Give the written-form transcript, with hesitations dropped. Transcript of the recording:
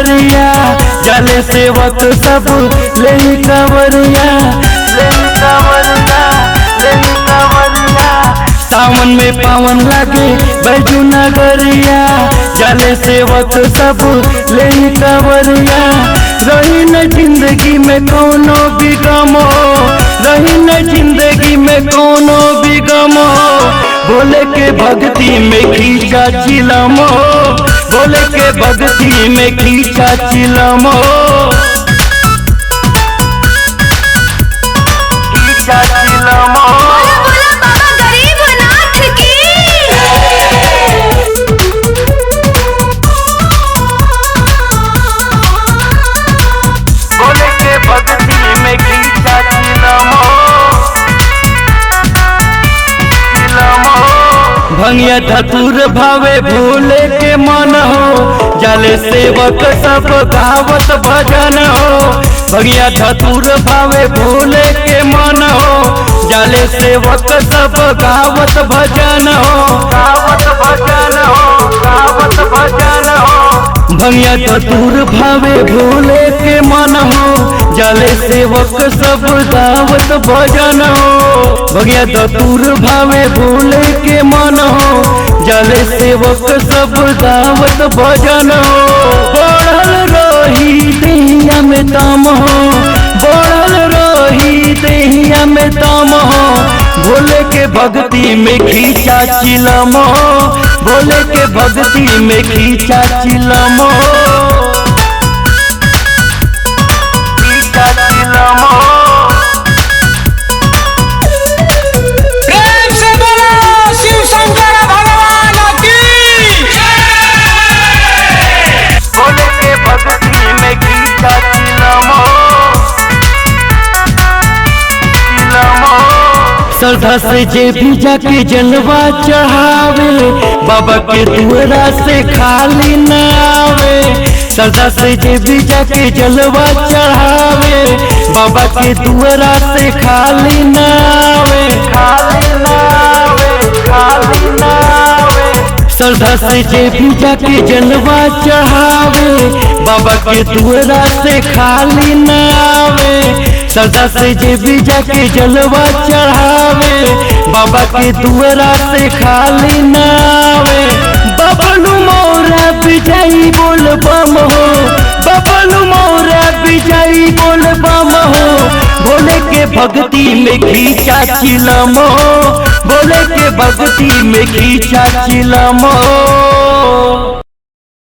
नगरिया जले सेवक सब ले कंवरिया सावन में पावन लागे बैजू नगरिया जले सेवक सब ले कंवरिया। रही न जिंदगी में कोनो भी गम हो, रही न जिंदगी में कोनो भी गम हो, बोले के भक्ति में खींचा चिलम हो, बोले के भक्ति में खींचा चिलम हो, खींचा चिलम हो। भंगिया धतूर भावे भोले के मन हो, जले सेवक सब गावत भजन हो। भंगिया धतूर भावे भोले के मन हो, जले सेवक सब गावत भजन हो, गावत भजन हो, गावत भजन हो। भंगिया धतूर भावे भोले के मन हो, जले सेवक सब गावत भजन हो। भंगिया धतूर भावे भोले के मन हो, जले सेवक सब गावत भजन हो। बढ़ल रही देहिया में दम हो, बढ़ल रही देहिया में दम हो, भोले के भक्ति में खींचा चिलम हो, भोले के भक्ति में खींचा चिलम हो, खींचा चिलम हो। श्रद्धा से जे भी जाके जलवा चढ़ावे, बाबा के दुआरा से खाली न आवे। श्रद्धा से जे भी जाके जलवा चढ़ावे, बाबा के दुआरा से खाली न आवे, खाली न आवे, खाली न आवे। श्रद्धा से जे भी जाके जलवा चढ़ावे, बाबा के दुआरा से खाली न आवे। श्रद्धा से जे भी जाके जलवा चढ़ावे, बाबा के दुआरा से खाली न आवे। बबलू मोरा विजयी बोल बम हो, बबलू मोरा विजयी बोल बम हो, भोले के भक्ति में खींचा चिलम हो, भोले के भक्ति में खींचा चिलम हो।